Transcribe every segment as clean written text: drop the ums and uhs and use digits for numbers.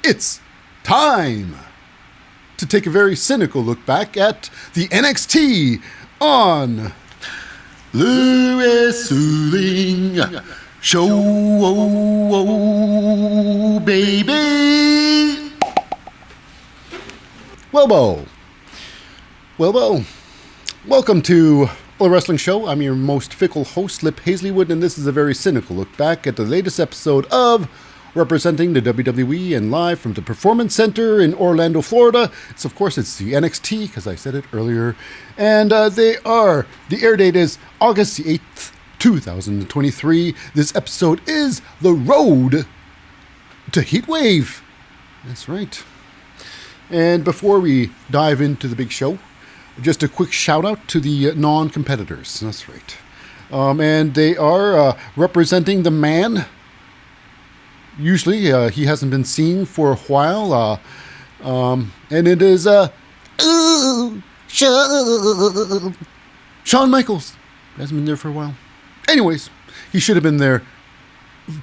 It's time to take a very cynical look back at the NXT on Lewis Suling Show, baby. Welbo. Welcome to the Wrestling Show. I'm your most fickle host, Lip Hazlewood, and this is a very cynical look back at the latest episode of representing the WWE and live from the Performance Center in Orlando, Florida. It's the NXT, because I said it earlier. And the air date is August the 8th, 2023. This episode is The Road to Heatwave. That's right. And before we dive into the big show, just a quick shout out to the non-competitors. That's right. And they are representing the man. Usually, he hasn't been seen for a while, and it is Shawn Michaels. Hasn't been there for a while. Anyways, he should have been there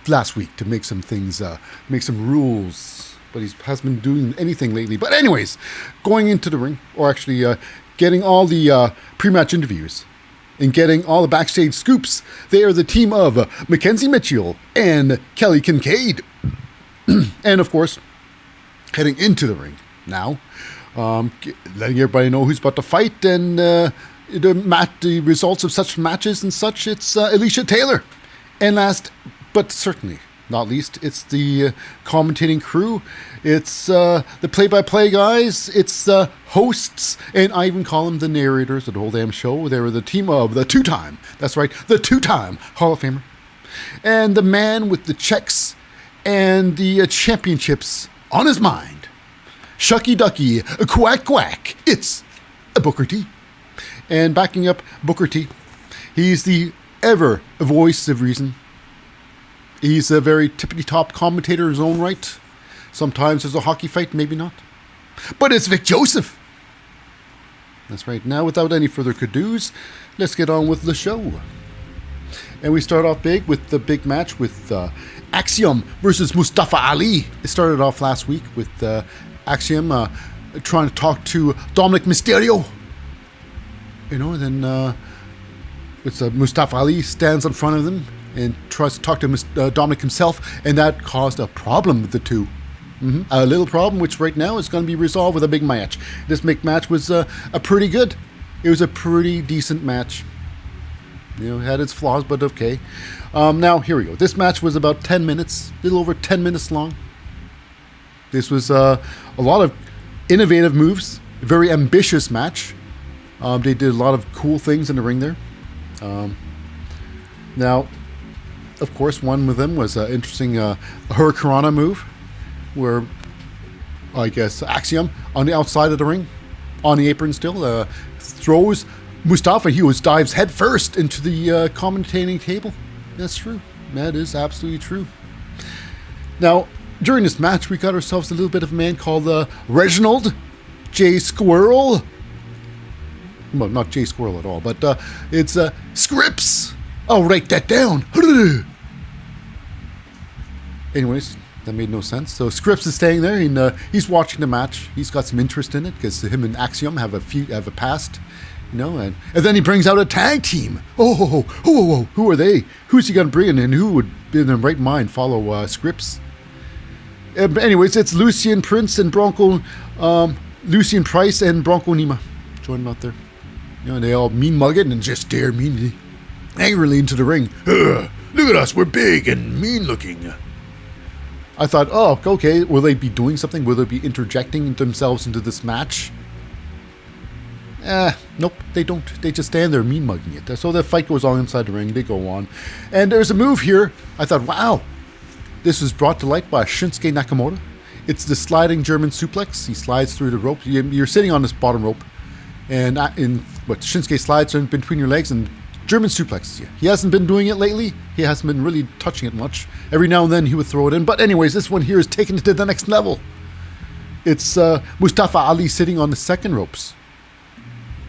last week to make some things, make some rules, but he hasn't been doing anything lately. But anyways, going into the ring, or actually getting all the pre-match interviews, and getting all the backstage scoops, they are the team of Mackenzie Mitchell and Kelly Kincaid. And of course, heading into the ring now, letting everybody know who's about to fight and the results of such matches and such. It's Alicia Taylor. And last, but certainly not least, it's the commentating crew. It's the play-by-play guys. It's the hosts. And I even call them the narrators of the whole damn show. They were the team of the two-time, that's right, the two-time Hall of Famer. And the man with the checks and the championships on his mind. Shucky Ducky, quack quack. It's Booker T. And backing up Booker T, he's the ever voice of reason. He's a very tippity-top commentator in his own right. Sometimes there's a hockey fight, maybe not. But it's Vic Joseph. That's right. Now, without any further ado-s, let's get on with the show. And we start off big with the big match with Axiom versus Mustafa Ali. It started off last week with Axiom trying to talk to Dominic Mysterio. And then Mustafa Ali stands in front of them and tries to talk to Dominic himself, and that caused a problem with the two. A little problem, which right now is going to be resolved with a big match. This big match was a pretty good. It was a pretty decent match. It had its flaws, but okay. Now, here we go. This match was about 10 minutes, a little over 10 minutes long. This was a lot of innovative moves, a very ambitious match. They did a lot of cool things in the ring there. Now, of course, one of them was an interesting Hurricanrana move, where I guess Axiom on the outside of the ring, on the apron still, throws Mustafa. He dives head first into the commentating table. That's true. That is absolutely true. Now, during this match, we got ourselves a little bit of a man called Reginald J. Squirrel. Well, not J. Squirrel at all, but it's Scripps. I'll write that down. Anyways, that made no sense. So Scripps is staying there, and he's watching the match. He's got some interest in it because him and Axiom have a past, and then he brings out a tag team. Who are they? Who's he gonna bring in, and who would, in their right mind, follow Scripps? Anyways, it's Lucian Prince and Bronco, Lucian Price and Bronco Nima. Join them out there. And they all mean mug it and just stare meanly, angrily into the ring. Look at us, we're big and mean looking. I thought, oh, okay, will they be doing something? Will they be interjecting themselves into this match? Nope, they don't. They just stand there mean mugging it. So the fight goes on inside the ring, they go on. And there's a move here. I thought, wow, this was brought to light by Shinsuke Nakamura. It's the sliding German suplex. He slides through the rope. You're sitting on this bottom rope. And Shinsuke slides in between your legs and German suplexes you. He hasn't been doing it lately. He hasn't been really touching it much. Every now and then he would throw it in. But anyways, this one here is taking it to the next level. It's Mustafa Ali sitting on the second ropes.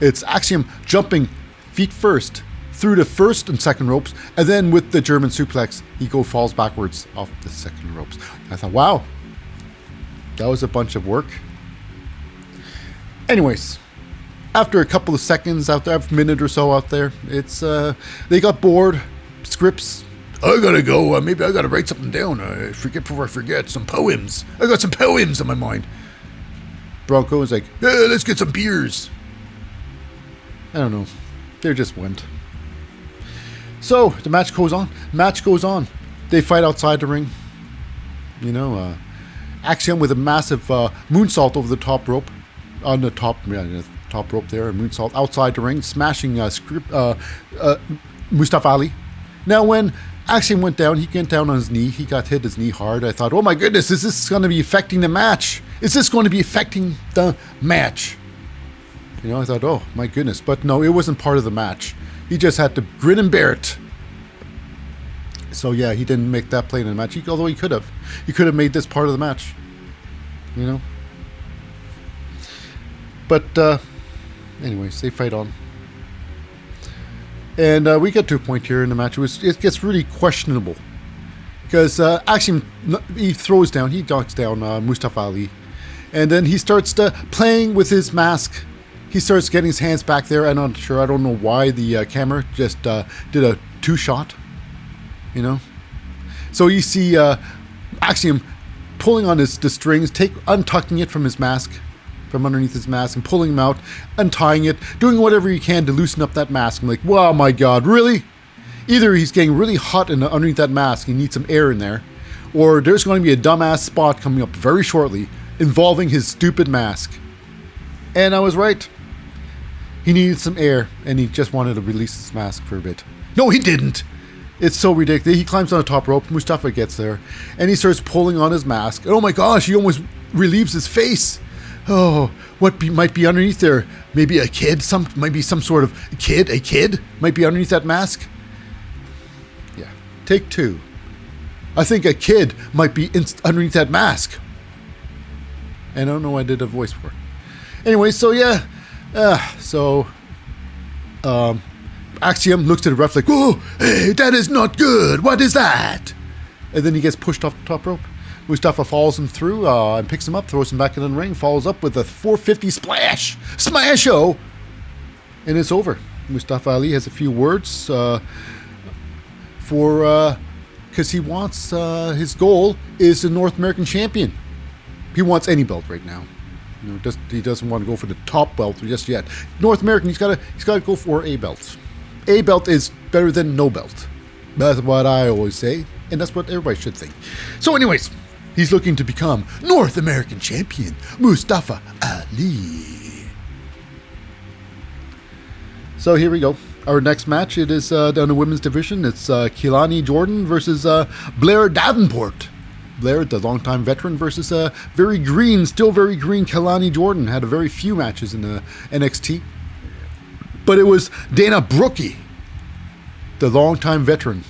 It's Axiom jumping feet first through the first and second ropes, and then with the German suplex, he falls backwards off the second ropes. I thought, wow, That was a bunch of work. Anyways, after a couple of seconds out there, a minute or so out there, it's they got bored. Scripts. I gotta go. Maybe I gotta write something down. Forget before I forget. Some poems. I got some poems on my mind. Bronco was like, let's get some beers. I don't know. They just went. So the match goes on. They fight outside the ring. You know, Axiom with a massive moonsault over the top rope. On the top rope there, a moonsault outside the ring, smashing Mustafa Ali. Now, when Axiom went down, he went down on his knee. He got hit his knee hard. I thought, oh my goodness, is this going to be affecting the match? Is this going to be affecting the match? You know, I thought, oh my goodness. But no, it wasn't part of the match. He just had to grin and bear it. So yeah, he didn't make that play in the match. Although he could have. He could have made this part of the match. You know? But, anyways, they fight on. And we get to a point here in the match. It gets really questionable. Because Axiom, he throws down, he knocks down Mustafa Ali. And then he starts playing with his mask. He starts getting his hands back there. I'm not sure. I don't know why the camera just did a 2-shot. You know? So you see Axiom pulling on the strings, untucking it from his mask. From underneath his mask and pulling him out, untying it, doing whatever he can to loosen up that mask. I'm like, wow, my God, really? Either he's getting really hot underneath that mask, he needs some air in there, or there's going to be a dumbass spot coming up very shortly involving his stupid mask. And I was right. He needed some air, and he just wanted to release his mask for a bit. No, he didn't. It's so ridiculous. He climbs on the top rope. Mustafa gets there, and he starts pulling on his mask. And oh my gosh, he almost relieves his face. Oh, might be underneath there? Maybe a kid? Maybe some sort of kid? A kid might be underneath that mask? Yeah. Take 2. I think a kid might be underneath that mask. I don't know why I did a voice for it. Anyway, so yeah. Axiom looks at the ref like, oh, hey, that is not good. What is that? And then he gets pushed off the top rope. Mustafa follows him through and picks him up, throws him back in the ring, follows up with a 450 splash. Smash-o! And it's over. Mustafa Ali has a few words because he wants, his goal is the North American champion. He wants any belt right now. You know, he doesn't want to go for the top belt just yet. North American, he's got to go for a belt. A belt is better than no belt. That's what I always say, and that's what everybody should think. So anyways, he's looking to become North American champion, Mustafa Ali. So here we go. Our next match, it is on the women's division. It's Kiana James versus Blair Davenport. Blair, the longtime veteran, versus still very green Kiana James. Had a very few matches in the NXT. But it was Dana Brookie, the longtime veteran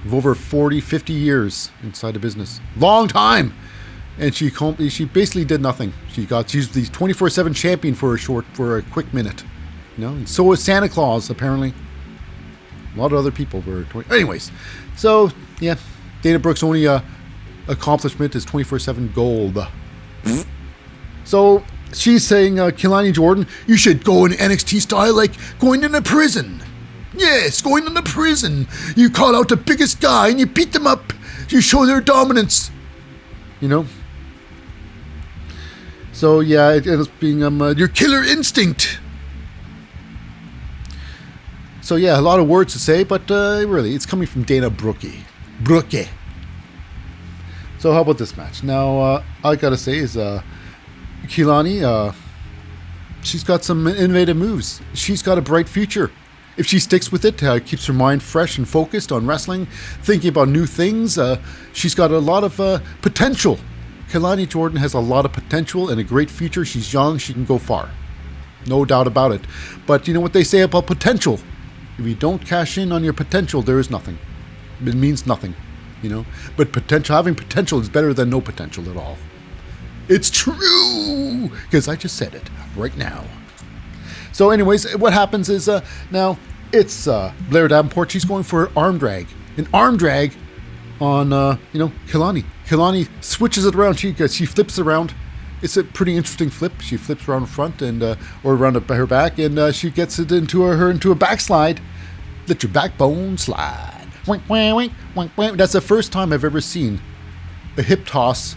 of over 40, 50 years inside the business. Long time! And she basically did nothing. She's the 24/7 champion for a quick minute. You know, and so was Santa Claus, apparently. A lot of other people were. Anyways, so yeah, Dana Brooks' only accomplishment is 24/7 gold. So she's saying, Kiana James, you should go in NXT style like going into prison. Yes, going into prison. You call out the biggest guy and you beat them up. You show their dominance. You know? So yeah, it ends up being your killer instinct. So yeah, a lot of words to say, but really, it's coming from Dana Brookie. So how about this match? Now, I gotta say is Kiana, she's got some innovative moves. She's got a bright future. If she sticks with it, keeps her mind fresh and focused on wrestling, thinking about new things, she's got a lot of potential. Kiana James has a lot of potential and a great future. She's young. She can go far. No doubt about it. But you know what they say about potential? If you don't cash in on your potential, there is nothing. It means nothing, you know. But having potential is better than no potential at all. It's true, because I just said it right now. So anyways, what happens is now it's Blair Davenport. She's going for an arm drag. An arm drag on Kelani. Kelani switches it around. She flips it around. It's a pretty interesting flip. She flips around in front and or around her back, and she gets it into a backslide. Let your backbone slide. Wink, wink, wink, wink, wink. That's the first time I've ever seen a hip toss,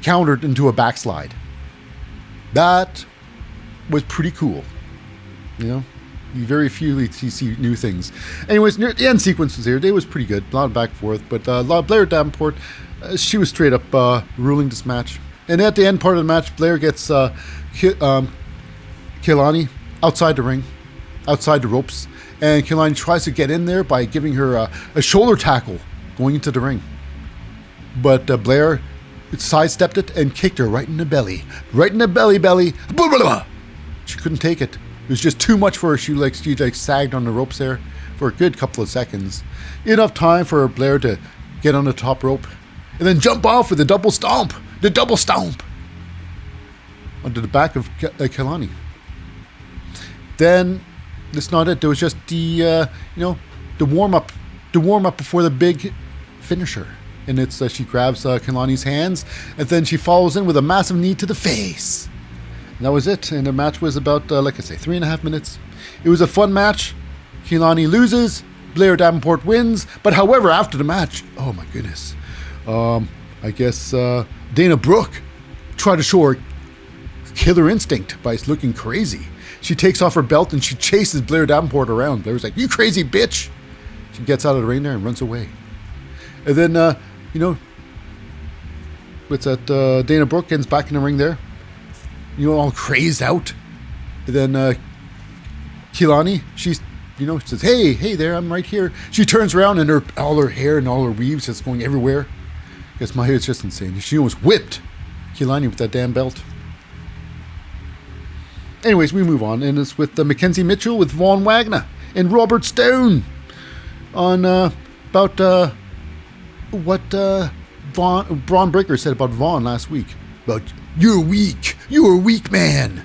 countered into a backslide. That was pretty cool. Very few you see new things. Anyways, the end sequence was here. It was pretty good. A lot of back and forth, but Blair Davenport, she was straight up ruling this match. And at the end part of the match, Blair gets Kelani outside the ring, outside the ropes, and Kelani tries to get in there by giving her a shoulder tackle going into the ring. But Blair sidestepped it and kicked her right in the belly. Right in the belly. Blah, blah, blah. She couldn't take it. It was just too much for her. She sagged on the ropes there for a good couple of seconds. Enough time for Blair to get on the top rope and then jump off with a double stomp. The double stomp onto the back of Kelani. Then that's not it. There was just the warm up before the big finisher. And it's she grabs Kelani's hands, and then she follows in with a massive knee to the face. And that was it. And the match was about, 3.5 minutes. It was a fun match. Kelani loses. Blair Davenport wins. But however, after the match, oh my goodness. I guess Dana Brooke tried to show her killer instinct by looking crazy. She takes off her belt and she chases Blair Davenport around. Blair's like, "You crazy bitch!" She gets out of the ring there and runs away. And then, what's that? Dana Brooke gets back in the ring there, all crazed out. And then Kelani, she says, "Hey there, I'm right here." She turns around and all her hair and all her weaves is going everywhere. I guess my hair is just insane. She almost whipped Kelani with that damn belt. Anyways, we move on, and it's with Mackenzie Mitchell with Von Wagner and Robert Stone on about what Braun Breaker said about Vaughn last week. About, "You're weak. You're a weak man."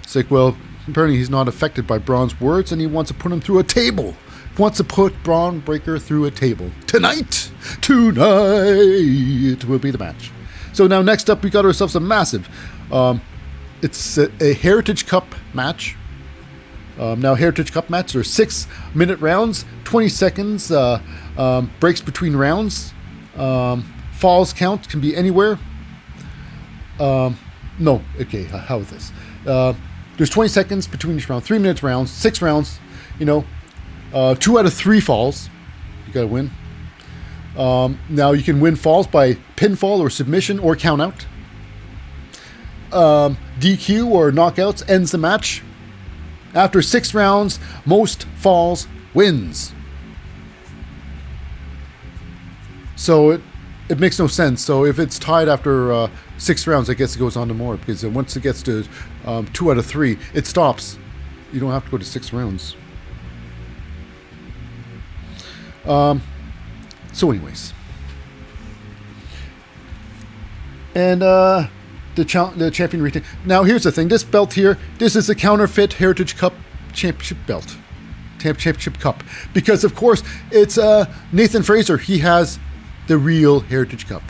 It's like, well, apparently he's not affected by Braun's words, and he wants to put him through a table. He wants to put Braun Breaker through a table. Tonight will be the match. So now next up, we got ourselves a massive, it's a Heritage Cup match. Now Heritage Cup matches are 6-minute rounds, 20 seconds, breaks between rounds. Falls count can be anywhere. How is this? There's 20 seconds between each round, 3-minute rounds, 6 rounds, 2 out of 3 falls. You gotta win. Now you can win falls by pinfall or submission or count out. DQ or knockouts ends the match. After 6 rounds, most falls wins. So it makes no sense. So if it's tied after 6 rounds, I guess it goes on to more, because once it gets to 2 out of 3, it stops. You don't have to go to 6 rounds. So anyways. And the champion retain. Now here's the thing. This belt here, this is a counterfeit Heritage Cup championship belt. Championship Cup. Because of course, it's Nathan Fraser. He has the real Heritage Cup.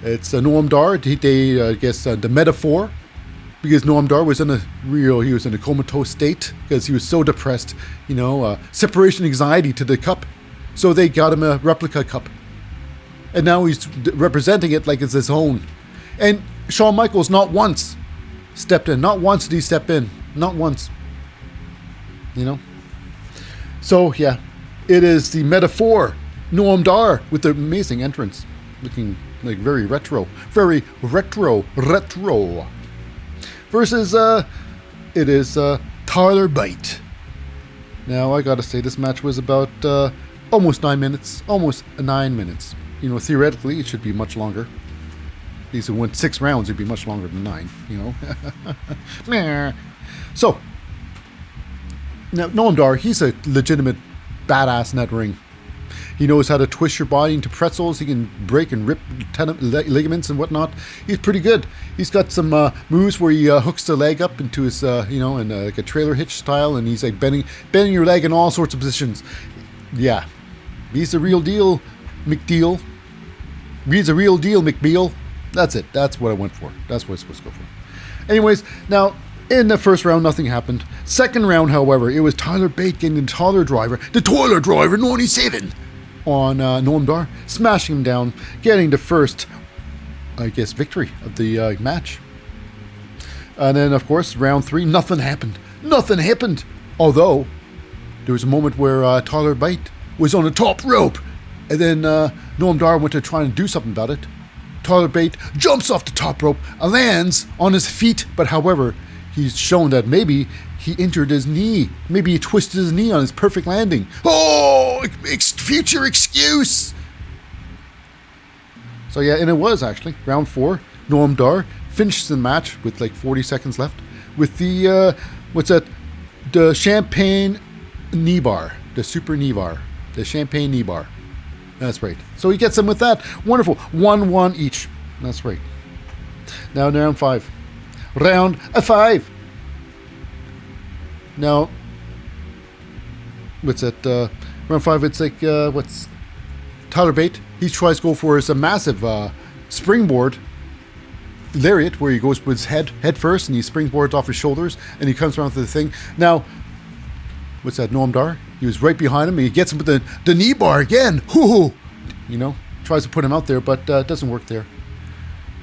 It's Noam Dar. The metaphor. Because Noam Dar was he was in a comatose state because he was so depressed, separation anxiety to the cup. So they got him a replica cup. And now he's representing it like it's his own. And Shawn Michaels not once stepped in. Not once did he step in. Not once. So, yeah. It is the metaphor. Noam Dar with the amazing entrance. Looking like very retro. Very retro. Versus, it is Tyler Bate. Now, I gotta say, this match was about almost 9 minutes. Almost 9 minutes. Theoretically, it should be much longer. These went 6 rounds, it'd be much longer than 9, So, now Noam Dar, he's a legitimate badass in that ring. He knows how to twist your body into pretzels. He can break and rip ligaments and whatnot. He's pretty good. He's got some moves where he hooks the leg up into his, in like a trailer hitch style, and he's like bending your leg in all sorts of positions. Yeah. He's the real deal, McDeal. He's the real deal, McBeal. That's it. That's what I went for. That's what I was supposed to go for. Anyways, now, in the first round, nothing happened. Second round, however, it was Tyler Bate getting the toiler driver 97, on Noam Dar, smashing him down, getting the first, I guess, victory of the match. And then, of course, round 3, nothing happened. Nothing happened. Although, there was a moment where Tyler Bate was on the top rope, and then Noam Dar went to try and do something about it. Tyler Bate jumps off the top rope, lands on his feet, but however, he's shown that maybe he injured his knee. Maybe he twisted his knee on his perfect landing. Oh, future excuse. So yeah, and it was actually round 4. Noam Dar finishes the match with like 40 seconds left with the, the champagne knee bar, the super knee bar, the champagne knee bar. That's right. So he gets them with that. Wonderful. 1-1 each. That's right. Now round 5. Round 5. Now, what's that? Round 5, it's like, what's Tyler Bate? He tries to go for his massive springboard lariat, where he goes with his head first, and he springboards off his shoulders, and he comes around to the thing. Now, what's that? Noam Dar? He was right behind him, and he gets him with the knee bar again. Hoo-hoo! You know, tries to put him out there, but it doesn't work there.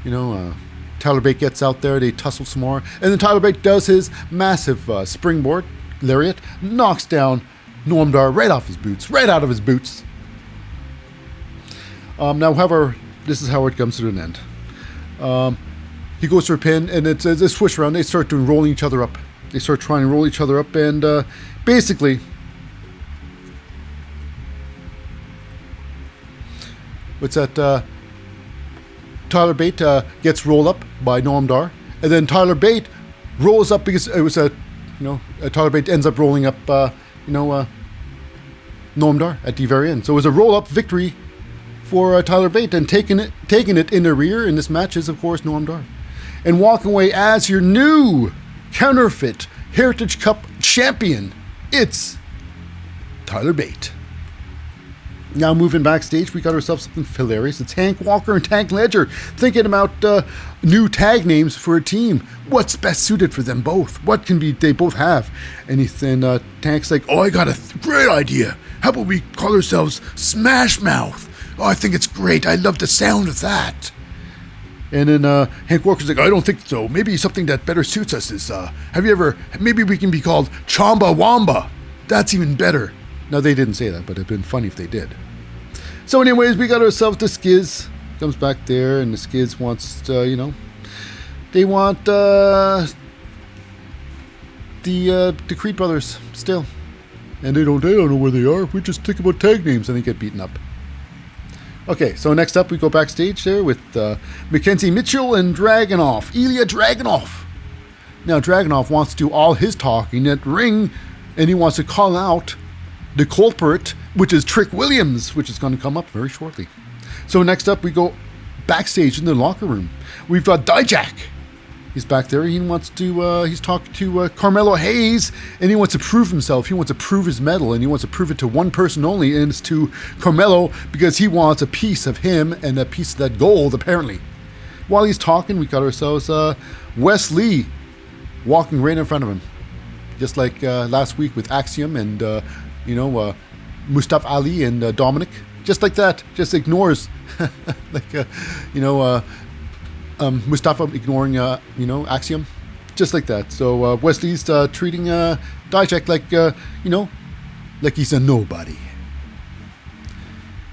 You know, Tyler Bate gets out there, they tussle some more, and then Tyler Bate does his massive springboard lariat, knocks down Noam Dar right off his boots, right out of his boots. Now, however, this is how it comes to an end. He goes for a pin, and it's a switch around. They start doing rolling each other up. They start trying to roll each other up, and basically, what's that? Tyler Bate gets rolled up by Noam Dar, and then Tyler Bate rolls up because it was Tyler Bate ends up rolling up, Noam Dar at the very end. So it was a roll-up victory for Tyler Bate, and taking it in the rear in this match is, of course, Noam Dar. And walking away as your new counterfeit Heritage Cup champion, it's Tyler Bate. Now moving backstage, we got ourselves something hilarious. It's Hank Walker and Tank Ledger thinking about new tag names for a team. What's best suited for them both? What can they both have? And Tank's like, oh, I got a great idea. How about we call ourselves Smash Mouth? Oh, I think it's great. I love the sound of that. And then Hank Walker's like, I don't think so. Maybe something that better suits us is, maybe we can be called Chamba Wamba. That's even better. Now, they didn't say that, but it'd been funny if they did. So anyways, we got ourselves the Skiz. Comes back there, and the Skiz wants, they want the Creed brothers still. And they don't know where they are. We just think about tag names, and they get beaten up. Okay, so next up, we go backstage there with Mackenzie Mitchell and Dragunov. Ilya Dragunov. Now, Dragunov wants to do all his talking at ring, and he wants to call out the culprit, which is Trick Williams, which is going to come up very shortly. So next up, we go backstage in the locker room. We've got Dijak. He's back there. He wants to, he's talking to Carmelo Hayes, and he wants to prove himself. He wants to prove his medal, and he wants to prove it to one person only, and it's to Carmelo, because he wants a piece of him and a piece of that gold, apparently. While he's talking, we got ourselves Wes Lee walking right in front of him. Just like last week with Axiom and, Mustafa Ali and Dominic. Just like that. Just ignores, Mustafa ignoring, Axiom. Just like that. So Wesley's treating Dijak like he's a nobody.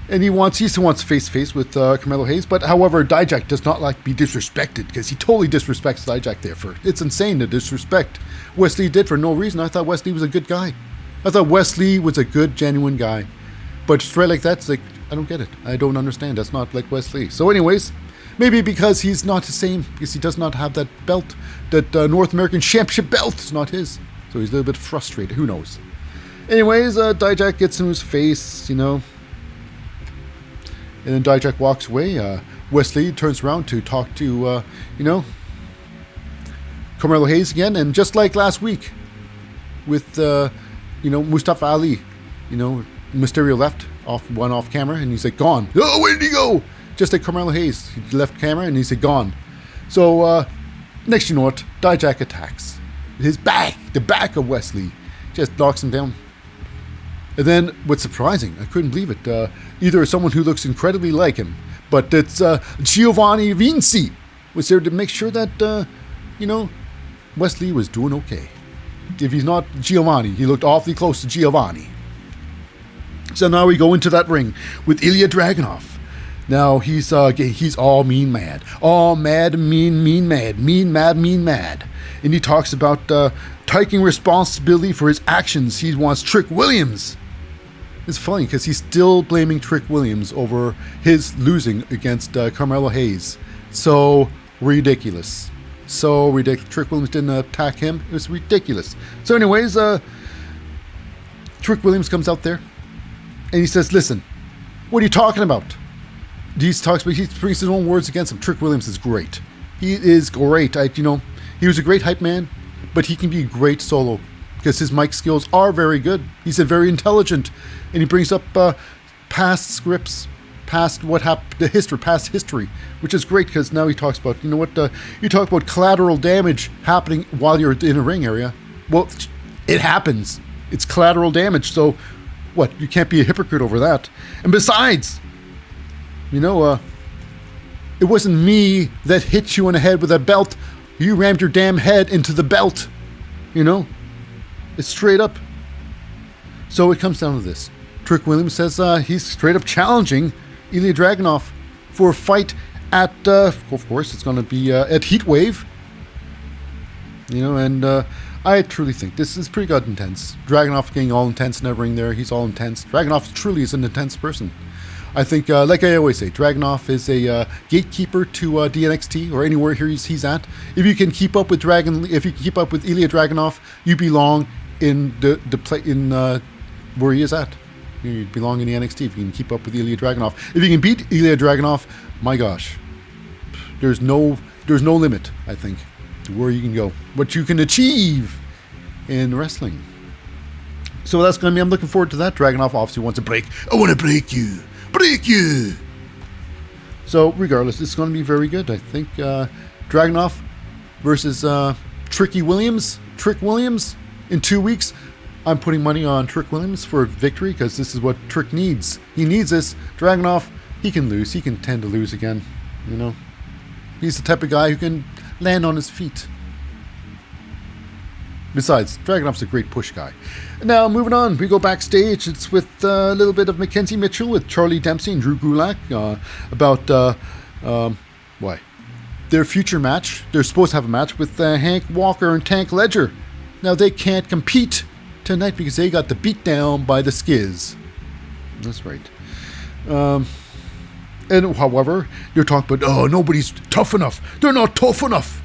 And he wants face-to-face with Carmelo Hayes. But however, Dijak does not like to be disrespected, because he totally disrespects Dijak there. It's insane to disrespect Wesley did for no reason. I thought Wesley was a good guy. I thought Wesley was a good, genuine guy. But straight like that, it's like, I don't get it. I don't understand. That's not like Wesley. So anyways, maybe because he's not the same, because he does not have that belt, that North American Championship belt is not his. So he's a little bit frustrated. Who knows? Anyways, Dijak gets in his face, And then Dijak walks away. Wesley turns around to talk to, Carmelo Hayes again. And just like last week with, Mustafa Ali, Mysterio left. off camera, and he's like, gone. Oh, where did he go? Just like Carmelo Hayes. He left camera, and he's like, gone. So, next you know what, Dijak attacks. His back, the back of Wesley, just knocks him down. And then, what's surprising, I couldn't believe it, either someone who looks incredibly like him, but it's Giovanni Vinci was there to make sure that, Wesley was doing okay. If he's not Giovanni, he looked awfully close to Giovanni. So now we go into that ring with Ilya Dragunov. Now he's all mean mad. All mad, mean mad. Mean mad. And he talks about taking responsibility for his actions. He wants Trick Williams. It's funny because he's still blaming Trick Williams over his losing against Carmelo Hayes. So ridiculous. Trick Williams didn't attack him. It was ridiculous. So anyways, Trick Williams comes out there and he says, listen, what are you talking about? He brings his own words against him. Trick Williams is great. He is great. He was a great hype man, but he can be great solo because his mic skills are very good. He's very intelligent, and he brings up past scripts, past what happened, past history, which is great because now he talks about, you talk about collateral damage happening while you're in a ring area. Well, it happens. It's collateral damage, so what? You can't be a hypocrite over that. And besides, it wasn't me that hit you in the head with a belt. You rammed your damn head into the belt. It's straight up. So it comes down to this. Trick Williams says he's straight up challenging Ilya Dragunov for a fight at, of course, it's going to be at Heatwave. And I truly think this is pretty good intense. Dragunov getting all intense in that ring there. He's all intense. Dragunov truly is an intense person. I think, like I always say, Dragunov is a gatekeeper to DNXT or anywhere here he's at. If you can keep up with Ilya Dragunov, you belong in where he is at. You belong in the NXT if you can keep up with Ilya Dragunov. If you can beat Ilya Dragunov, my gosh, there's no limit. I think to where you can go, what you can achieve in wrestling. So that's gonna be. I'm looking forward to that. Dragunov obviously wants to break. I want to break you. Break you! So, regardless, it's going to be very good. I think Dragunov versus Trick Williams in 2 weeks. I'm putting money on Trick Williams for victory because this is what Trick needs. He needs this. Dragunov, he can lose. He can tend to lose again. He's the type of guy who can land on his feet. Besides, Dragunov's a great push guy. Now, moving on, we go backstage. It's with a little bit of Mackenzie Mitchell with Charlie Dempsey and Drew Gulak about their future match. They're supposed to have a match with Hank Walker and Tank Ledger. Now, they can't compete tonight because they got the beat down by the Skiz. That's right. And however, you're talking about, nobody's tough enough. They're not tough enough.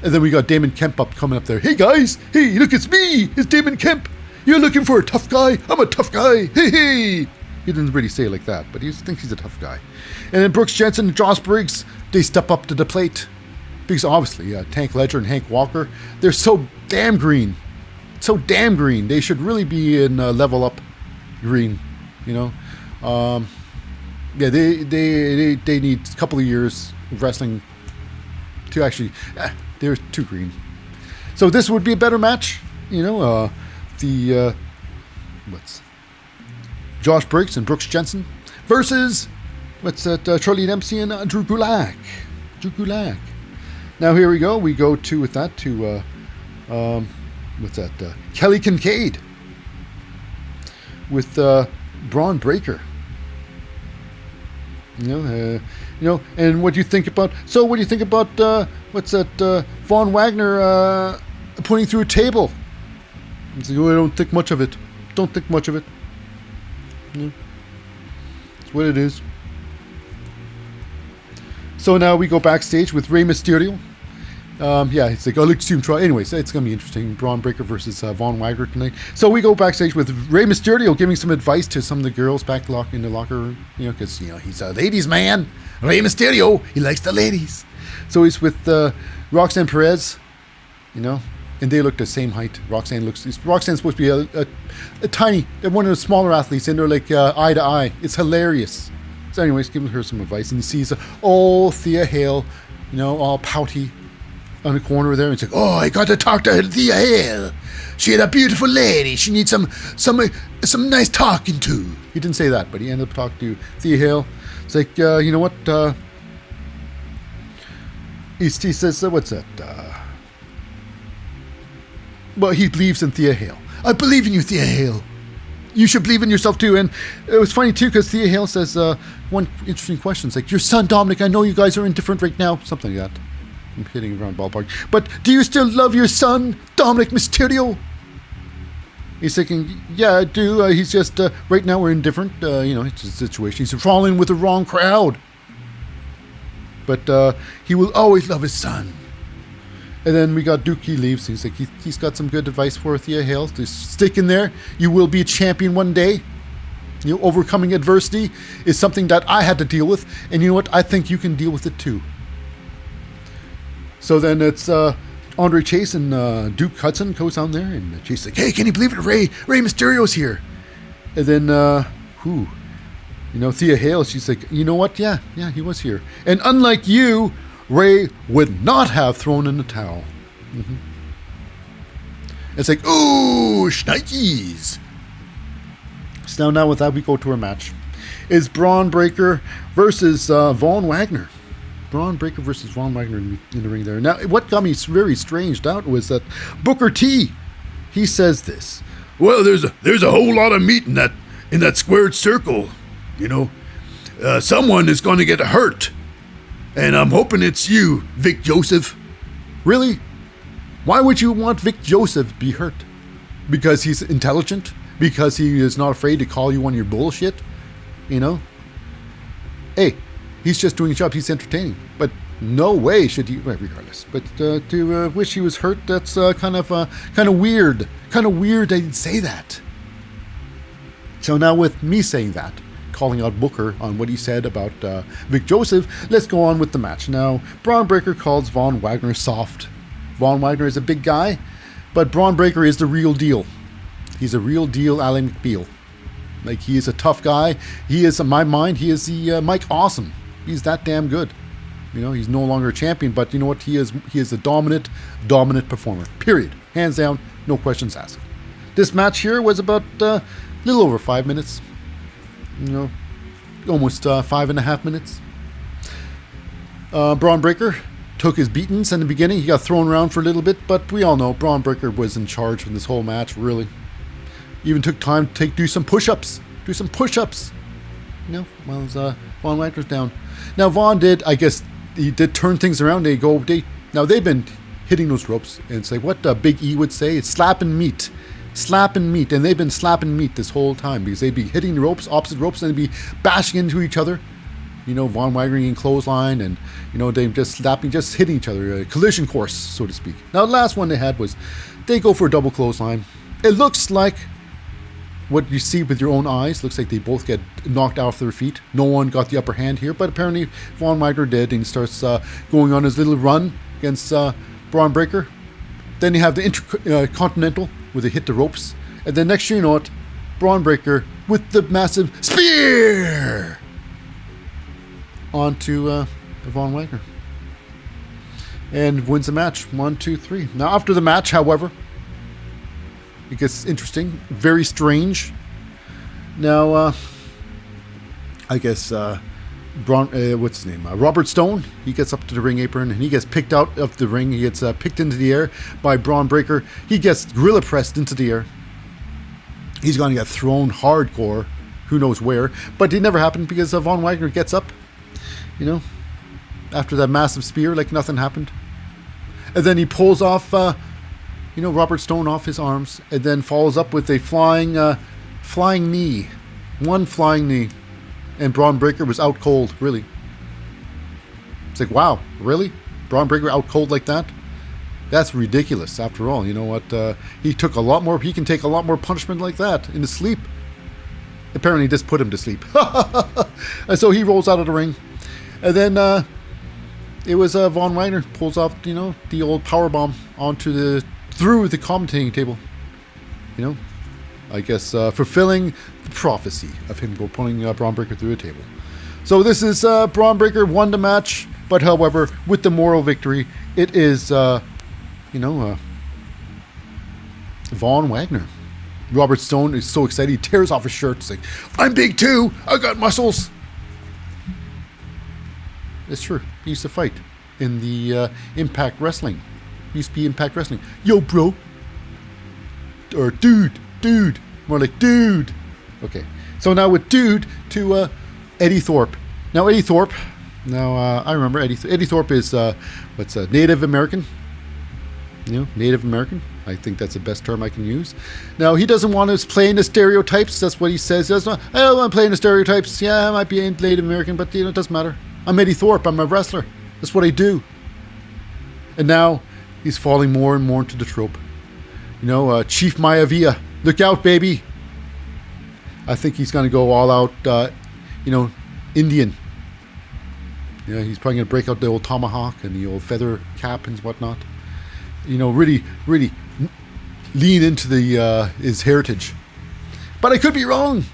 And then we got Damon Kemp coming up there. Hey guys, hey, look, it's me. It's Damon Kemp. You're looking for a tough guy. I'm a tough guy. Hey. He didn't really say it like that, but he thinks he's a tough guy. And then Brooks Jensen and Josh Briggs, they step up to the plate. Because obviously, Tank Ledger and Hank Walker, they're so damn green. So damn green. They should really be in level up green, They need a couple of years of wrestling to actually... they're too green. So this would be a better match. Josh Briggs and Brooks Jensen versus Charlie Dempsey and Drew Gulak. Now here we go. We go to Kelly Kincaid with Braun Breaker. And what do you think about? So what do you think about Von Wagner putting through a table? I don't think much of it. That's what it is. So now we go backstage with Rey Mysterio. It's like, let's see him try. Anyways, it's going to be interesting. Braun Breaker versus Von Wagner tonight. So we go backstage with Rey Mysterio giving some advice to some of the girls back in the locker room. Because, he's a ladies' man. Rey Mysterio, he likes the ladies. So he's with Roxanne Perez. and they look the same height. Roxanne's supposed to be a tiny, one of the smaller athletes, and they're like eye to eye. It's hilarious. So anyways, giving her some advice, and he sees Thea Hale, all pouty on the corner there, and he's like, oh, I got to talk to Thea Hale. She had a beautiful lady. She needs some nice talking to. He didn't say that, but he ended up talking to Thea Hale. It's like, you know what? He says, what's that? Well, he believes in Thea Hale. I believe in you, Thea Hale. You should believe in yourself too. And it was funny too, because Thea Hale says one interesting question. It's like, your son Dominic, I know you guys are indifferent right now. Something like that. I'm hitting around ballpark. But do you still love your son, Dominic Mysterio? He's thinking, yeah, I do. He's just, right now we're indifferent. It's a situation. He's falling with the wrong crowd. But he will always love his son. And then we got Duke. He leaves. He's like, he's got some good advice for Thea Hale. Just stick in there. You will be a champion one day. Overcoming adversity is something that I had to deal with. And you know what? I think you can deal with it too. So then it's Andre Chase and Duke Hudson goes down there. And Chase's like, hey, can you believe it? Rey Mysterio's here. And then, Thea Hale, she's like, you know what? Yeah, he was here. And unlike you, Rey would not have thrown in the towel. Mm-hmm. It's like, ooh, shnikes. So now with that, we go to our match. It's Braun Breaker versus Von Wagner. Braun Breaker versus Von Wagner in the ring there. Now, what got me very stranged out was that Booker T, he says this. Well, there's a whole lot of meat in that squared circle. Someone is going to get hurt. And I'm hoping it's you, Vic Joseph. Really? Why would you want Vic Joseph to be hurt? Because he's intelligent? Because he is not afraid to call you on your bullshit? Hey, he's just doing his job. He's entertaining. But no way should he, regardless. But to wish he was hurt, that's kind of weird. Kind of weird that he'd say that. So now with me saying that, calling out Booker on what he said about Vic Joseph, let's go on with the match. Now, Braun Breaker calls Von Wagner soft. Von Wagner is a big guy, but Braun Breaker is the real deal. He's a real deal Alan McBeal. Like, he is a tough guy. He is, in my mind, he is the Mike Awesome. He's that damn good. He's no longer a champion, but you know what? He is a dominant performer. Period. Hands down, no questions asked. This match here was about a little over 5 minutes. Almost 5.5 minutes. Braun Breaker took his beatings in the beginning. He got thrown around for a little bit, but we all know Braun Breaker was in charge in this whole match, really. Even took time to do some push-ups. While Von Wagner's down. Now, Von did, I guess, he did turn things around. Now, they've been hitting those ropes, and it's like what Big E would say, it's slapping meat. And they've been slapping meat this whole time because they'd be hitting the ropes, opposite ropes, and they'd be bashing into each other. Von Wagner in clothesline, and they just hitting each other, a collision course, so to speak. Now, the last one they had was they go for a double clothesline. It looks like what you see with your own eyes. Looks like they both get knocked off their feet. No one got the upper hand here, but apparently Von Wagner did, and he starts going on his little run against Braun Breaker. Then you have the Intercontinental, where they hit the ropes. And then next year, you know what? Braun Breaker with the massive spear onto Von Wagner. And wins the match. 1, 2, 3. Now, after the match, however, it gets interesting. Very strange. Now, I guess what's his name? Robert Stone. He gets up to the ring apron and he gets picked out of the ring. He gets picked into the air by Braun Breaker. He gets gorilla pressed into the air. He's going to get thrown hardcore. Who knows where. But it never happened because Von Wagner gets up. After that massive spear, like nothing happened. And then he pulls off, Robert Stone off his arms. And then follows up with a flying knee. One flying knee. And Braun Breaker was out cold, really. It's like, wow, really? Braun Breaker out cold like that? That's ridiculous, after all. You know what? He can take a lot more punishment like that in his sleep. Apparently, this put him to sleep. And so he rolls out of the ring. And then it was Von Wagner pulls off, the old powerbomb onto the through the commentating table. You know, I guess fulfilling the prophecy of him pulling Braun Breaker through the table. So this is Braun Breaker won the match, but however, with the moral victory, it is, Von Wagoner. Robert Stone is so excited, he tears off his shirt. He's like, I'm big too, I got muscles. It's true, he used to fight in the Impact Wrestling. He used to be Impact Wrestling. Yo, bro. Or dude. More like dude. Okay, so now with dude to Eddie Thorpe. Now Eddie Thorpe, I remember Eddie Thorpe is Native American. You know, Native American. I think that's the best term I can use. Now he doesn't want us playing the stereotypes. That's what he says. I don't want to play in the stereotypes. Yeah, I might be Native American, but it doesn't matter. I'm Eddie Thorpe. I'm a wrestler. That's what I do. And now he's falling more and more into the trope. You know, Chief Maivia, look out, baby. I think he's going to go all out, Indian. You know, he's probably going to break out the old tomahawk and the old feather cap and whatnot. You know, really, really lean into his heritage. But I could be wrong.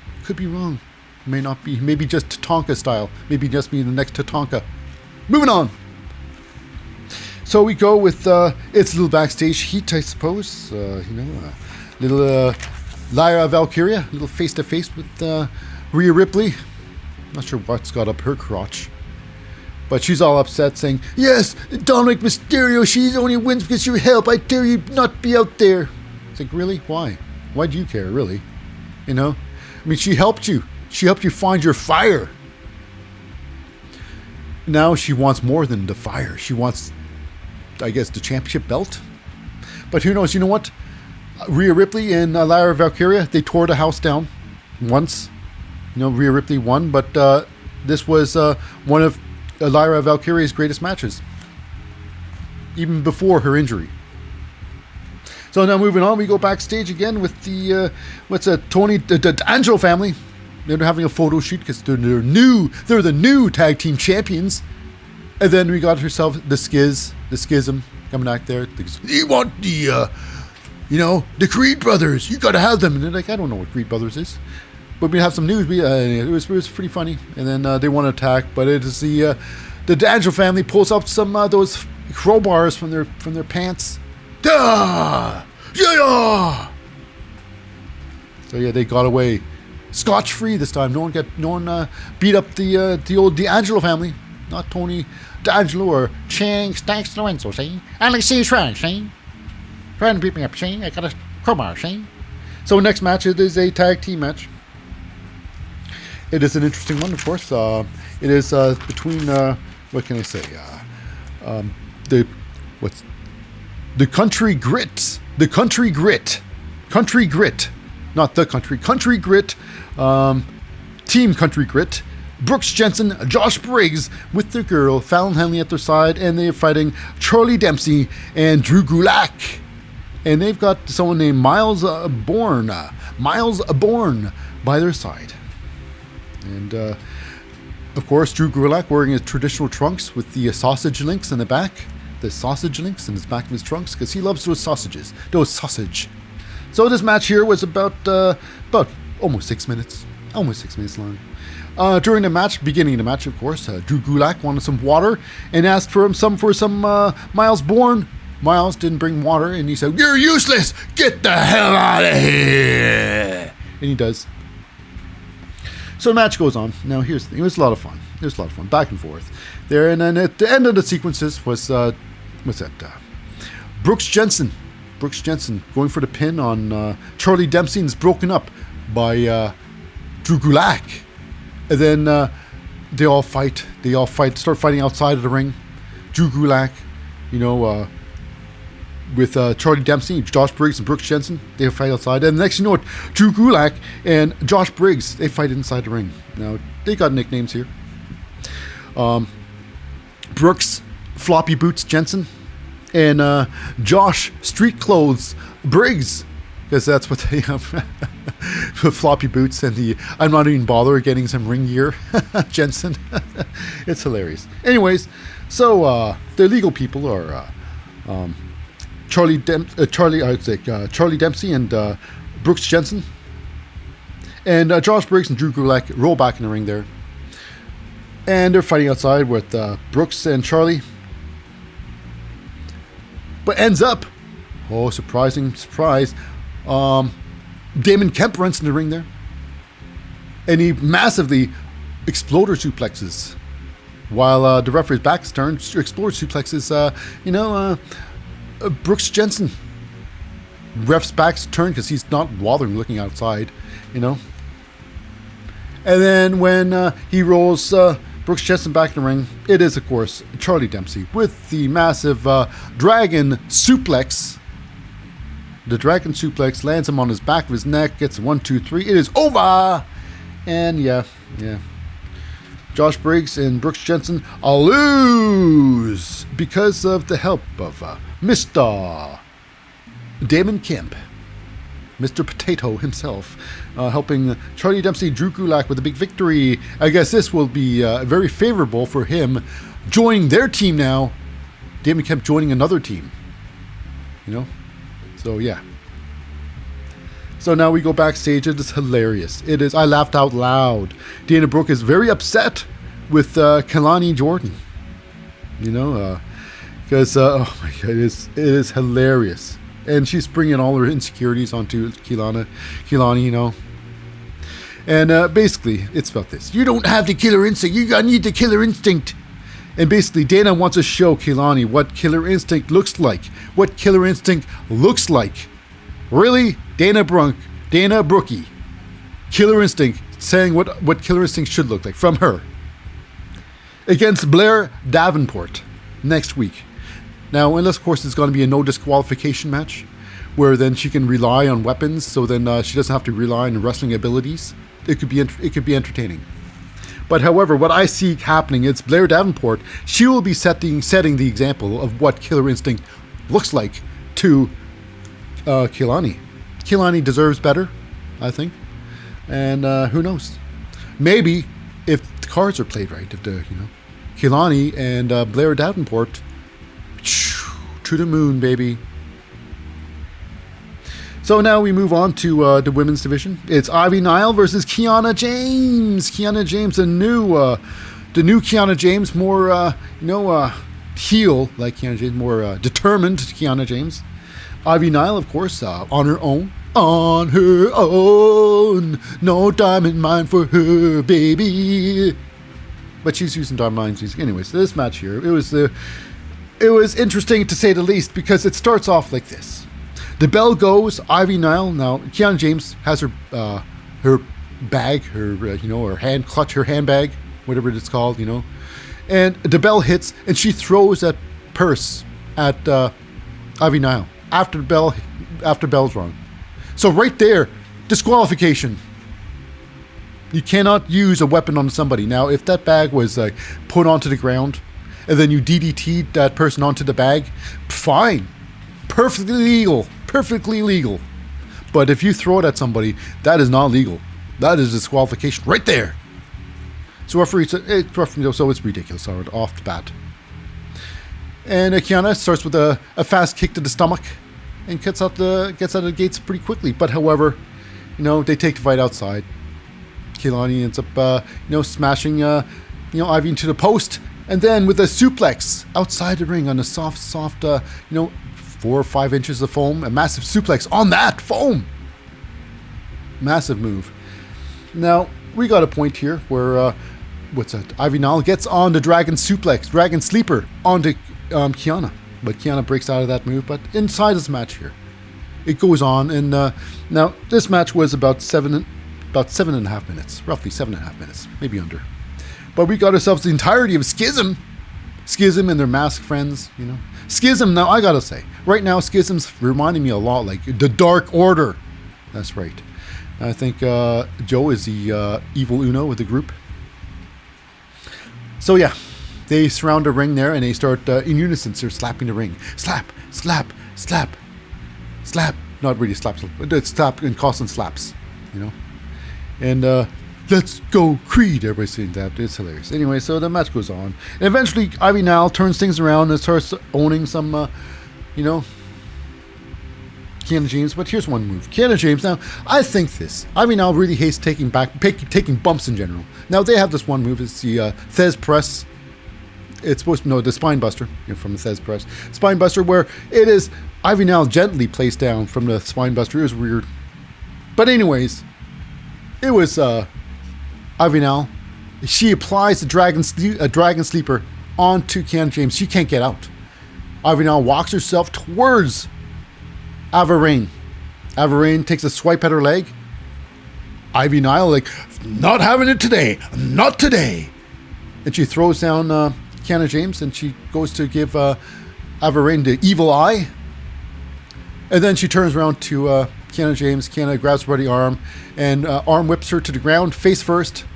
May not be. Maybe just Tatanka style. Maybe just be the next Tatanka. Moving on. So we go with it's a little backstage heat, I suppose. Little Lyra Valkyria, a little face to face with Rhea Ripley. Not sure what's got up her crotch, but she's all upset, saying, "Yes, Dominic Mysterio. She only wins because you help. I dare you not be out there." It's like, really? Why? Why do you care, really? You know, I mean, she helped you. She helped you find your fire. Now she wants more than the fire. She wants, I guess, the championship belt. But who knows? You know what? Rhea Ripley and Lyra Valkyria, they tore the house down once. You know, Rhea Ripley won, but this was one of Lyra Valkyria's greatest matches, even before her injury. So now moving on, we go backstage again with the the Angelo family. They're having a photo shoot because they're the new tag team champions. And then we got ourselves the schism coming out there. You want the Creed brothers. You got to have them. And they're like, I don't know what Creed brothers is. But we have some news. It was pretty funny. And then they want to attack. But it is the D'Angelo family pulls up some those crowbars from their pants. Yeah! Yeah! So yeah, they got away scotch-free this time. No one beat up the old D'Angelo family. Not Tony D'Angelo or Chang Stanks Lorenzo, see? I like see you trying, see? Trying to beat me up, see? I got a crowbar, see? So next match, it is a tag team match. It is an interesting one, of course. It is between, what can I say? The Country Grit. The Country Grit. Country Grit. Not the Country. Country Grit. Team Country Grit. Brooks Jensen, Josh Briggs with their girl, Fallon Henley at their side, and they're fighting Charlie Dempsey and Drew Gulak. And they've got someone named Miles Bourne by their side. And, of course, Drew Gulak wearing his traditional trunks with the sausage links in the back. The sausage links in his back of his trunks, because he loves those sausages. Those sausage. So this match here was about almost 6 minutes. Almost 6 minutes long. During the match, beginning of the match, of course, Drew Gulak wanted some water and asked for some Miles Bourne. Miles didn't bring water, and he said, "You're useless! Get the hell out of here!" And he does. So the match goes on. Now it was a lot of fun. It was a lot of fun, back and forth there. And then at the end of the sequences was Brooks Jensen going for the pin on Charlie Dempsey, and is broken up by Drew Gulak. And then they all fight. Start fighting outside of the ring. Drew Gulak, with Charlie Dempsey, Josh Briggs, and Brooks Jensen, they fight outside. And the next you know it, Drew Gulak and Josh Briggs, they fight inside the ring. Now, they got nicknames here. Brooks, Floppy Boots Jensen, and Josh, Street Clothes Briggs, because that's what they have. Floppy boots and the I'm not even bother getting some ring gear Jensen. It's hilarious. Anyways, so the legal people are Charlie Dempsey and Brooks Jensen. And Josh Briggs and Drew Gulak roll back in the ring there. And they're fighting outside with Brooks and Charlie. But ends up, surprising surprise, Damon Kemp runs in the ring there. And he massively exploder suplexes. While the referee's back is turned, exploder suplexes, Brooks Jensen. Ref's back's turned because he's not bothering looking outside, And then when he rolls Brooks Jensen back in the ring, it is, of course, Charlie Dempsey with the massive dragon suplex. The dragon suplex lands him on his back of his neck, gets 1, 2, 3. It is over! And yeah. Josh Briggs and Brooks Jensen lose because of the help of Mr. Damon Kemp, Mr. Potato himself, helping Charlie Dempsey, Drew Gulak with a big victory. I guess this will be very favorable for him joining their team now. Damon Kemp joining another team. So yeah. So now we go backstage. It is hilarious. It is. I laughed out loud. Dana Brooke is very upset with Kelani Jordan. Because oh my god, it is hilarious. And she's bringing all her insecurities onto Kelani, And basically, it's about this. You don't have the killer instinct. You need the killer instinct. And basically, Dana wants to show Kelani what killer instinct looks like. What killer instinct looks like. Really? Dana Brookie. Killer instinct. Saying what killer instinct should look like from her. Against Blair Davenport next week. Now, unless, of course, it's going to be a no disqualification match, where then she can rely on weapons, so then she doesn't have to rely on wrestling abilities. It could be entertaining. But however, what I see happening is Blair Davenport. She will be setting the example of what killer instinct looks like to Kelani. Kelani deserves better, I think, and who knows? Maybe if the cards are played right, if Kelani and Blair Davenport. To the moon, baby. So now we move on to the women's division. It's Ivy Nile versus Kiana James. Kiana James, the new Kiana James, more heel like Kiana James, more determined Kiana James. Ivy Nile, of course, on her own. On her own, no diamond mine for her, baby. But she's using diamond mines music. Anyways, this match here, it was interesting to say the least, because it starts off like this. The bell goes, Ivy Nile. Now, Kiana James has her bag, her hand clutch, her handbag, whatever it's called, And the bell hits, and she throws that purse at Ivy Nile after bell's rung. So right there, disqualification. You cannot use a weapon on somebody. Now, if that bag was put onto the ground, and then you DDT'd that person onto the bag, fine. Perfectly legal. But if you throw it at somebody, that is not legal. That is disqualification right there. So so it's ridiculous off the bat. And Kiana starts with a fast kick to the stomach and gets out of the gates pretty quickly. But however, they take the fight outside. Kelani ends up smashing Ivy into the post. And then with a suplex outside the ring on a soft, 4 or 5 inches of foam, a massive suplex on that foam. Massive move. Now, we got a point here where, Ivy Nile gets on the dragon sleeper onto Kiana. But Kiana breaks out of that move. But inside this match here, it goes on. And now, this match was about 7.5 minutes. Roughly 7.5 minutes, maybe under. But we got ourselves the entirety of Schism and their masked friends, Schism, now I gotta say, right now Schism's reminding me a lot like the Dark Order. That's right. I think Joe is the evil Uno with the group. So yeah, they surround the ring there and they start in unison. They're slapping the ring. Slap, slap, slap, slap. Not really slap, but it's slap and constant slaps, And let's go Creed. Everybody's saying that. It's hilarious. Anyway, so the match goes on. And eventually, Ivy Nile turns things around and starts owning some, Kiana James, but here's one move. Kiana James, now, I think this. Nile really hates taking bumps in general. Now, they have this one move. It's the Thez Press. It's supposed to know the Spine Buster, from the Thez Press. Spine Buster, where it is Nile gently placed down from the Spine Buster. It was weird. But anyways, it was Nile. She applies the Dragon Sleeper onto Kiana James. She can't get out. Nile walks herself towards Avarain. Avarain takes a swipe at her leg. Nile, like, not having it today. Not today. And she throws down Kiana James, and she goes to give Avarain the evil eye. And then she turns around to Kiana James. Kiana grabs her by the arm and arm whips her to the ground, face first.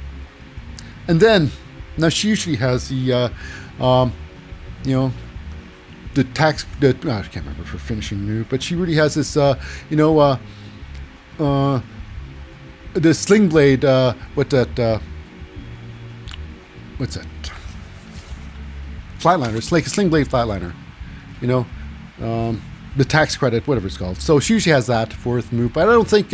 And then, now she usually has the, the tax, I can't remember her finishing move, but she really has this, the sling blade, what's that? Flatliner. It's like a sling blade flatliner, the tax credit, whatever it's called. So she usually has that fourth move, but I don't think,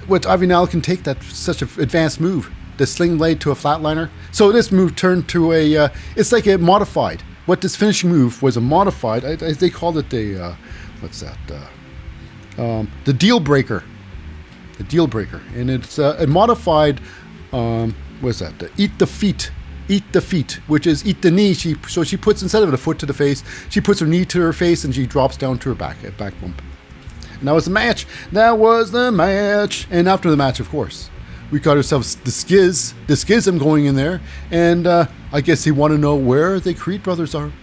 what Nile can take that such an advanced move, the sling blade to a flatliner. So this move turned to a, it's like a modified. What this finishing move was a modified, they called it the, the deal breaker. The deal breaker. And it's a modified, what's that? The eat the feet, which is eat the knee. So she puts, instead of the foot to the face, she puts her knee to her face and she drops down to her back, a back bump. And that was the match. And after the match, of course, we got ourselves the schism going in there. And I guess they want to know where the Creed brothers are.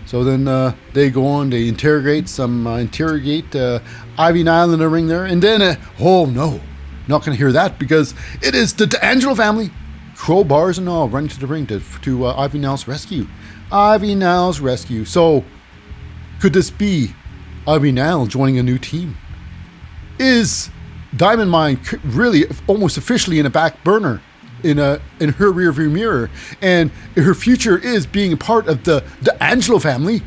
So then they go on, they interrogate Nile in the ring there. And then, oh no, not going to hear that, because it is the D'Angelo family, crowbars and all, running to the ring to Nile's rescue. Nile's rescue. So, could this be Nile joining a new team? Is Diamond Mine really almost officially in a back burner in her rearview mirror, and her future is being a part of the D'Angelo family?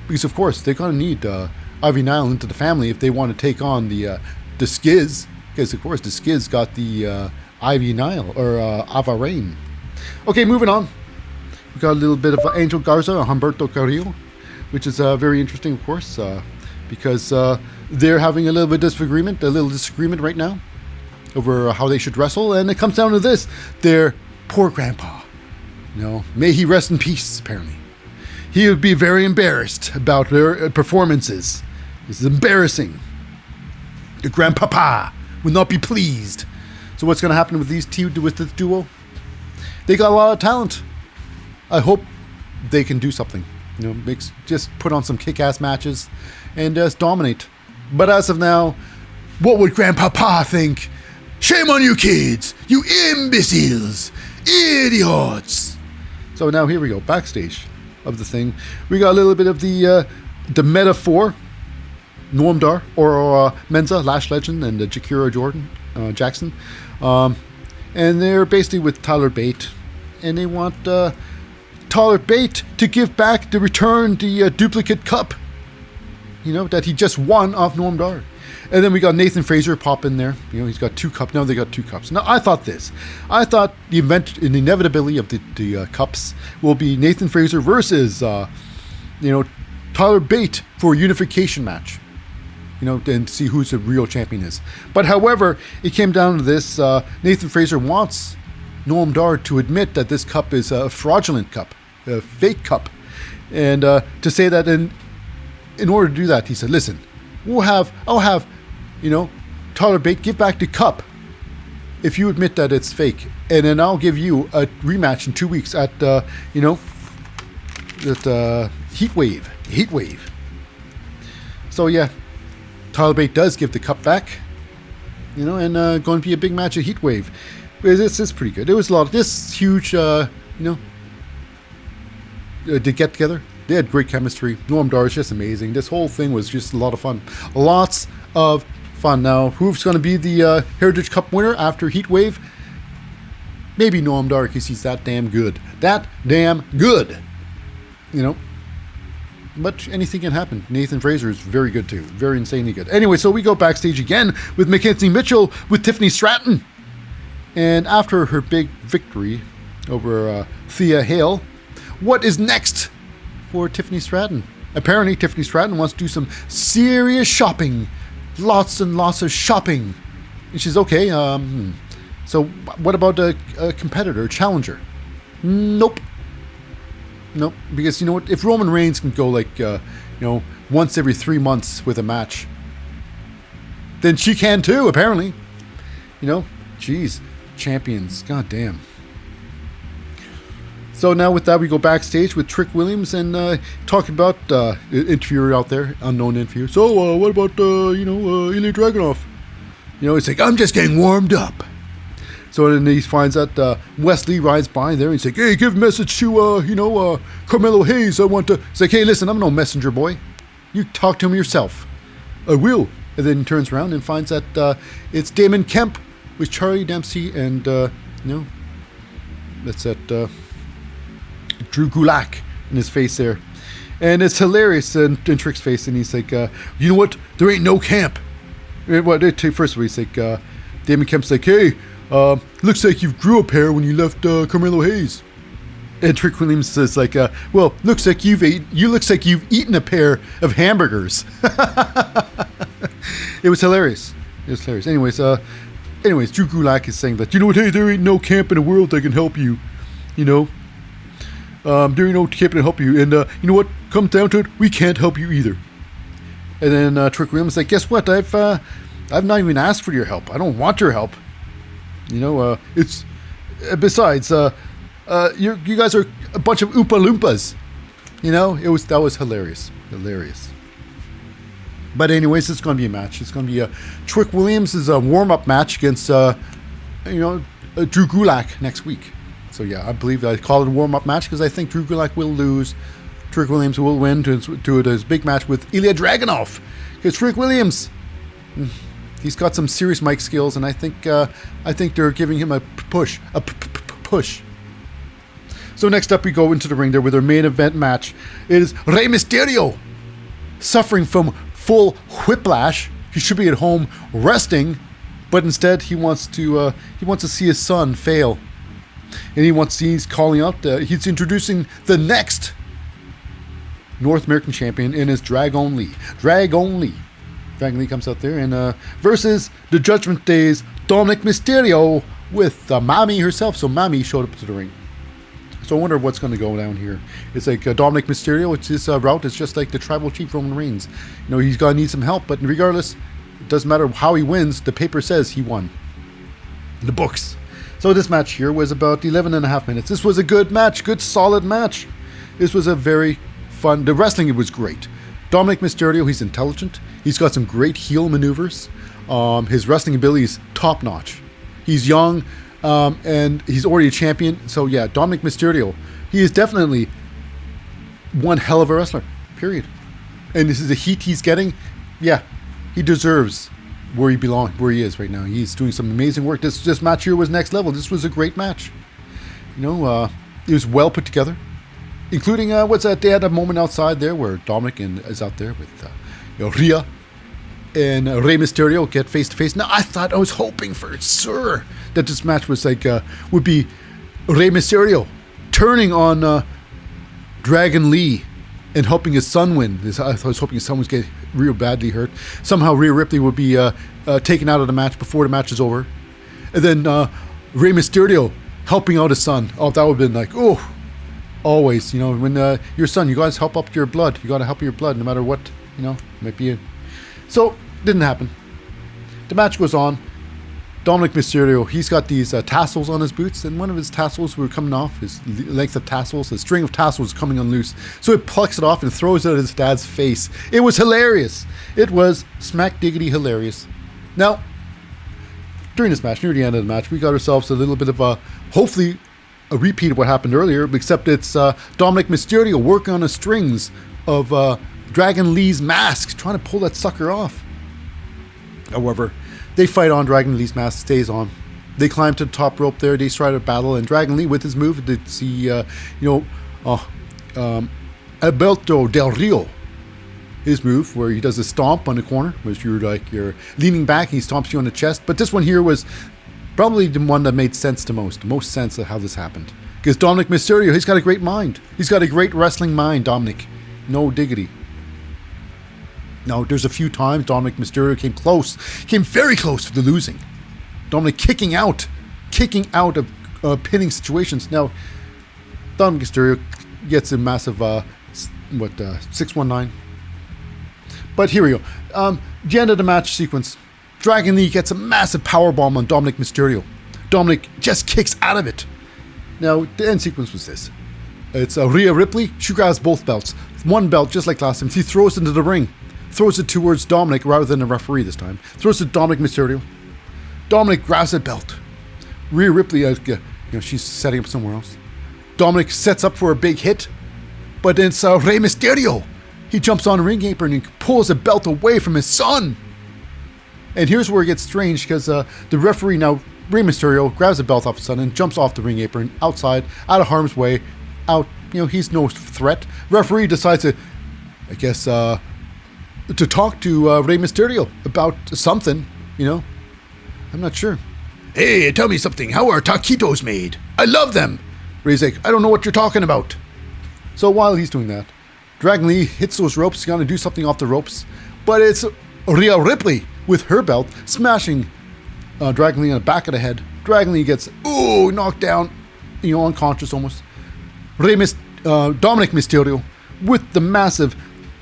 Because of course they're going to need Nile into the family if they want to take on the Skiz, because of course the Skiz got the Nile or Avarain. Okay, moving on. We got a little bit of Angel Garza and Humberto Carrillo, which is very interesting, of course, because they're having a little disagreement right now over how they should wrestle, and it comes down to this: their poor grandpa. May he rest in peace. Apparently, he would be very embarrassed about their performances. This is embarrassing. The grandpapa will not be pleased. So what's going to happen with this duo? They got a lot of talent. I hope they can do something. Just put on some kick-ass matches and just dominate. But as of now, what would Grandpapa think? Shame on you kids! You imbeciles! Idiots! So now here we go, backstage of the thing. We got a little bit of the metaphor. Noam Dar, or Menza, Lash Legend, and Jakira Jackson. And they're basically with Tyler Bate. And they want Tyler Bate to give back the duplicate cup, that he just won off Noam Dar. And then we got Nathan Fraser pop in there. He's got 2 cups. Now they got 2 cups. Now I thought the inevitability of the cups will be Nathan Fraser versus, Tyler Bate for a unification match. And see who's the real champion is. But however, it came down to this. Nathan Fraser wants Noam Dar to admit that this cup is a fraudulent cup, a fake cup. And to say that in order to do that, he said, listen, I'll have, Tyler Bate give back the cup if you admit that it's fake. And then I'll give you a rematch in 2 weeks at, Heatwave. So yeah, Tyler Bate does give the cup back, and going to be a big match at Heatwave. It's pretty good. It was a lot of this huge, to get together. They had great chemistry. Noam Dar is just amazing. This whole thing was just a lot of fun. Lots of fun. Now, who's going to be the Heritage Cup winner after Heatwave? Maybe Noam Dar, because he's that damn good. but anything can happen. Nathan Fraser is very good too. Very insanely good. Anyway, so we go backstage again with Mackenzie Mitchell with Tiffany Stratton. And after her big victory over Thea Hale, what is next for Tiffany Stratton? Apparently, Tiffany Stratton wants to do some serious shopping. Lots and lots of shopping. And she's okay. So what about a competitor, a challenger? Nope. Because you know what? If Roman Reigns can go like, once every 3 months with a match, then she can too, apparently. Jeez. Champions. God damn. So now with that, we go backstage with Trick Williams and talk about interviewer out there, unknown interviewer. So what about Ilya Dragunov? It's like, I'm just getting warmed up. So then he finds that Wesley rides by there and he's like, hey, give a message to Carmelo Hayes. It's like, hey, listen, I'm no messenger boy. You talk to him yourself. I will. And then he turns around and finds that it's Damon Kemp with Charlie Dempsey and that's that Drew Gulak in his face there. And it's hilarious in Trick's face. And he's like, you know what? There ain't no camp. First of all, he's like, Damon Kemp's like, hey, looks like you've grew a pair when you left Carmelo Hayes. And Trick Williams says like, well, looks like you've eaten a pair of hamburgers. It was hilarious. Anyways, Drew Gulak is saying that, you know what, hey, there ain't no camp in the world that can help you. There ain't no camp to help you. And you know what? Comes down to it, we can't help you either. And then Trick Williams is like, guess what? I've not even asked for your help. I don't want your help. It's besides, you guys are a bunch of Oompa Loompas. That was hilarious. But anyways, it's going to be a match. It's going to be Trick Williams' warm-up match against Drew Gulak next week. So yeah, I believe I call it a warm-up match because I think Drew Gulak will lose. Trick Williams will win to his big match with Ilya Dragunov. Because Trick Williams, he's got some serious mic skills, and I think they're giving him a push. So next up, we go into the ring there with our main event match. It is Rey Mysterio, suffering from full whiplash. He should be at home resting, but instead he wants to see his son fail, and he's calling out. He's introducing the next North American champion, and is Dragon Lee. Dragon Lee comes out there and versus the Judgment Day's Dominic Mysterio with Mami herself. So Mami showed up to the ring. So I wonder what's going to go down here. It's like Dominic Mysterio. It's his route. It's just like the tribal chief Roman Reigns. He's going to need some help. But regardless, it doesn't matter how he wins. The paper says he won. The books. So this match here was about 11 and a half minutes. This was a good match. Good, solid match. This was a very fun. The wrestling, it was great. Dominic Mysterio, he's intelligent. He's got some great heel maneuvers. His wrestling ability is top notch. He's young, and he's already a champion. So yeah, Dominic Mysterio, he is definitely one hell of a wrestler. Period. And this is the heat he's getting. Yeah, he deserves where he is right now. He's doing some amazing work. This match here was next level. This was a great match. It was well put together. Including, they had a moment outside there where Dominic is out there with Rhea and Rey Mysterio get face to face. Now, I was hoping for sure that this match was would be Rey Mysterio turning on Dragon Lee and helping his son win. I was hoping his son was getting real badly hurt. Somehow Rhea Ripley would be taken out of the match before the match is over. And then Rey Mysterio helping out his son. Oh, that would have been like, oh. Always, when your son, you guys help up your blood. You got to help your blood no matter what, might be. So, didn't happen. The match goes on. Dominic Mysterio, he's got these tassels on his boots, and one of his tassels were coming off, his length of tassels, a string of tassels coming unloose. So he plucks it off and throws it at his dad's face. It was hilarious. It was smack diggity hilarious. Now, during this match, near the end of the match, we got ourselves a little bit of hopefully, a repeat of what happened earlier, except it's Dominic Mysterio working on the strings of Dragon Lee's mask, trying to pull that sucker off. However, they fight on. Dragon Lee's mask stays on. They climb to the top rope there. They try to battle, and Dragon Lee, with his move, Alberto Del Rio. His move where he does a stomp on the corner, which you're leaning back and he stomps you on the chest. But this one here was probably the one that made sense the most sense of how this happened. Because Dominic Mysterio, he's got a great mind. He's got a great wrestling mind, Dominic. No diggity. Now, there's a few times Dominic Mysterio came very close to the losing. Dominic kicking out of pinning situations. Now, Dominic Mysterio gets a massive, 619. But here we go. The end of the match sequence. Dragon Lee gets a massive powerbomb on Dominic Mysterio. Dominic just kicks out of it. Now, the end sequence was this. It's Rhea Ripley. She grabs both belts. One belt, just like last time. She throws it into the ring. Throws it towards Dominic rather than the referee this time. Throws it to Dominic Mysterio. Dominic grabs the belt. Rhea Ripley, she's setting up somewhere else. Dominic sets up for a big hit. But then it's Rey Mysterio. He jumps on the ring apron and pulls the belt away from his son. And here's where it gets strange because the referee now, Rey Mysterio, grabs the belt off his son and jumps off the ring apron outside, out of harm's way, out. He's no threat. Referee decides to, to talk to Rey Mysterio about something. I'm not sure. Hey, tell me something. How are taquitos made? I love them. Rey's like, I don't know what you're talking about. So while he's doing that, Dragon Lee hits those ropes. He's going to do something off the ropes. But it's Rhea Ripley with her belt smashing Dragon Lee on the back of the head. Dragon Lee gets, knocked down, unconscious almost. Dominic Mysterio with the massive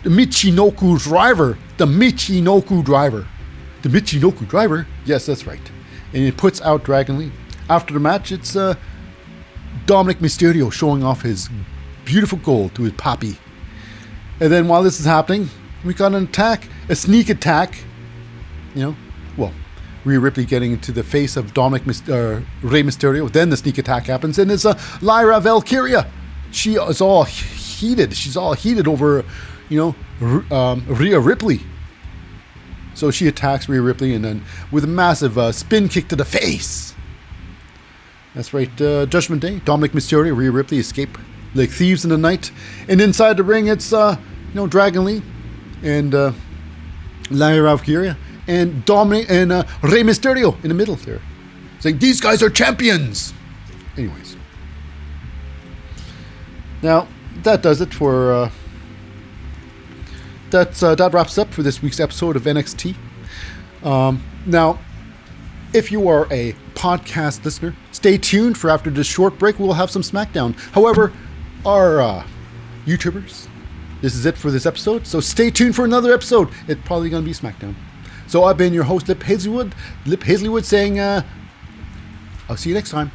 Michinoku driver. The Michinoku driver? Yes, that's right. And it puts out Dragon Lee. After the match, it's Dominic Mysterio showing off his beautiful gold to his poppy. And then while this is happening, we got an attack, a sneak attack. Rhea Ripley getting into the face of Rey Mysterio. Then the sneak attack happens, and it's Lyra Valkyria. She is all heated. She's all heated over, Rhea Ripley. So she attacks Rhea Ripley, and then with a massive spin kick to the face. That's right, Judgment Day. Dominic Mysterio, Rhea Ripley escape like thieves in the night. And inside the ring, it's, Dragon Lee and Lyra Valkyria and Dominic and Rey Mysterio in the middle there. Saying, these guys are champions. Anyways. Now, that does it for... that wraps up for this week's episode of NXT. Now, if you are a podcast listener, stay tuned for after this short break. We'll have some SmackDown. However, our YouTubers, this is it for this episode. So stay tuned for another episode. It's probably going to be SmackDown. So I've been your host, Lip Hazlewood. Lip Hazlewood saying, I'll see you next time.